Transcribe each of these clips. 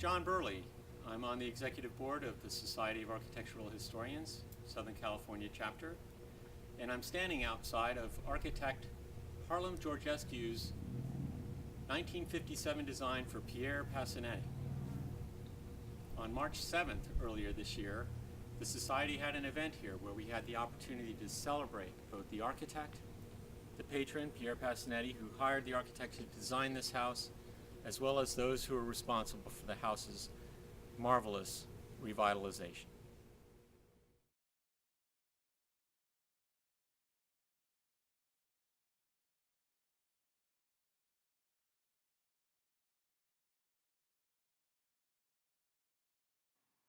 John Burley. I'm on the executive board of the Society of Architectural Historians, Southern California chapter, and I'm standing outside of architect Harlem Georgescu's 1957 design for Pier Pasinetti. On March 7th, earlier this year, the Society had an event here where we had the opportunity to celebrate both the architect, the patron, Pier Pasinetti, who hired the architect to design this house, as well as those who are responsible for the house's marvelous revitalization.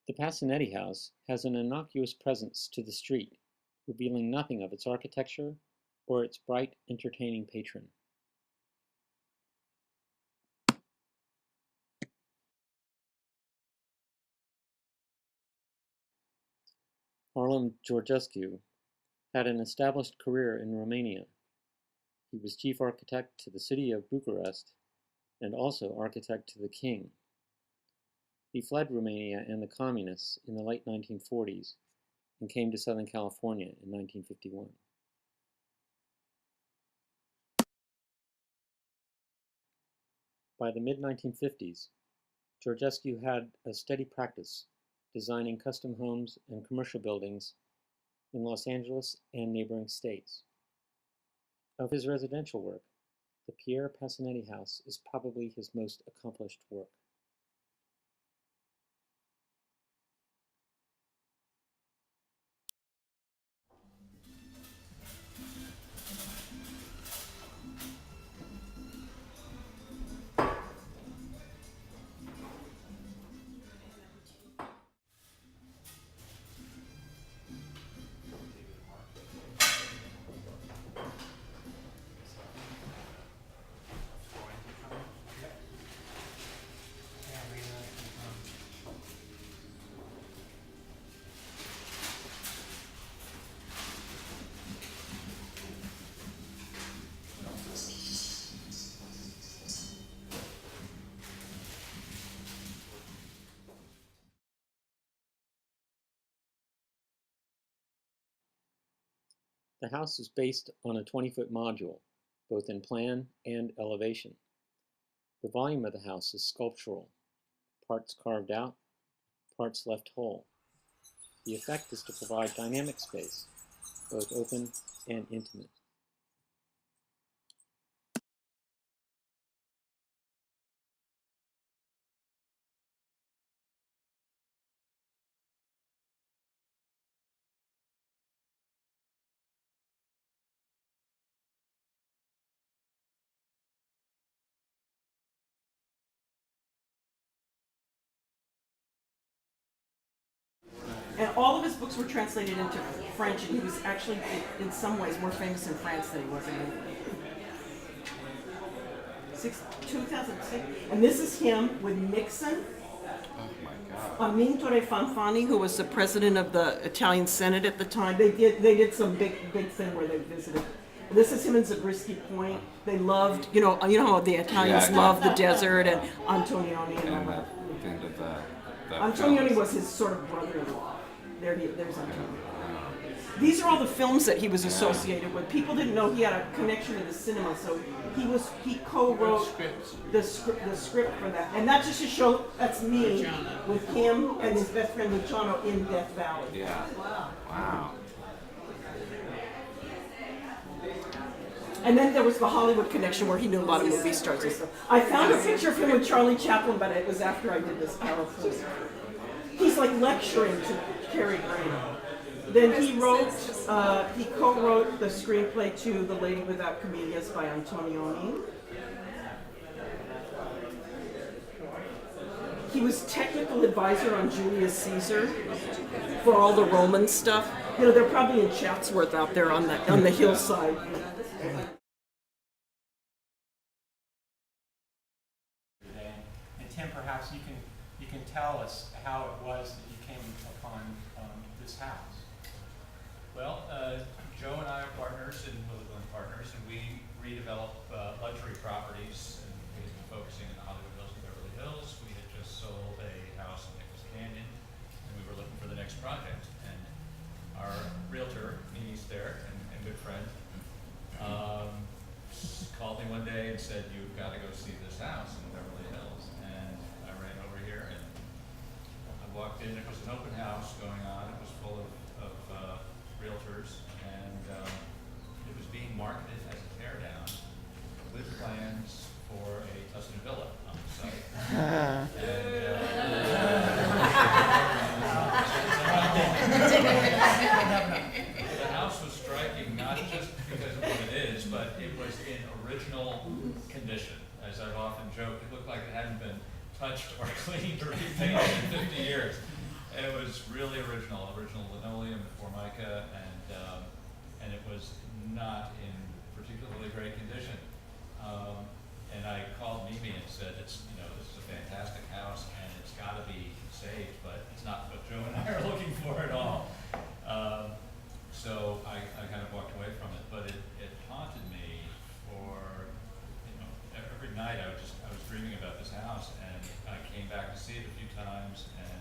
The Pasinetti House has an innocuous presence to the street, revealing nothing of its architecture or its bright, entertaining patron. Harlem Georgescu had an established career in Romania. He was chief architect to the city of Bucharest and also architect to the king. He fled Romania and the communists in the late 1940s and came to Southern California in 1951. By the mid-1950s, Georgescu had a steady practice designing custom homes and commercial buildings in Los Angeles and neighboring states. Of his residential work, the Pier Pasinetti House is probably his most accomplished work. The house is based on a 20-foot module, both in plan and elevation. The volume of the house is sculptural, parts carved out, parts left whole. The effect is to provide dynamic space, both open and intimate. And all of his books were translated into French, and he was actually, in some ways, more famous in France than he was in England. 2006. And this is him with Nixon. Oh my God. Amintore Fanfani, who was the president of the Italian Senate at the time. They did some big thing where they visited. This is him in Zabriskie Point. They loved, you know how the Italians love the desert and Antonioni and all that. Antonioni was his sort of brother-in-law. There's Antonioni. These are all the films that he was associated with. People didn't know he had a connection to the cinema, so he co-wrote the script for that. And that's just to show that's me with him and his best friend Luciano in Death Valley. Yeah. Wow. And then there was the Hollywood connection where he knew a lot of movie stars and stuff. I found a picture of him with Charlie Chaplin, but it was after I did this PowerPoint. He's like lecturing to Cary Grant. Then he co-wrote the screenplay to The Lady Without Comedias by Antonioni. He was technical advisor on Julius Caesar for all the Roman stuff. You know, they're probably in Chatsworth out there on the hillside. And Tim, perhaps you can tell us how it was that you came upon this house. Well, Joe and I are partners and Willigland partners, and we redevelop luxury properties. And we've been focusing in the Hollywood Hills and Beverly Hills. We had just just sold a house in Nichols Canyon, and we were looking for the next project. And our realtor, Mimi's there, and good friend, called me one day and said, "You've got to go see this house in Beverly Hills." And I ran over here and I walked in. It was an open house going on. It was full of realtors, and it was being marketed as a teardown with plans for a Tustin villa on the site. The house was striking, not just because of what it is, but it was in original condition. As I've often joked, it looked like it hadn't been touched or cleaned or repainted in 50 years. And it was really original linoleum, formica, and it was not in particularly great condition. And I called Mimi and said, this is a fantastic house and it's got to be saved, but it's not what Joe and I are looking for at all. So I kind of walked away from it, but it haunted me for, every night I was dreaming about this house, and I came back to see it a few times, and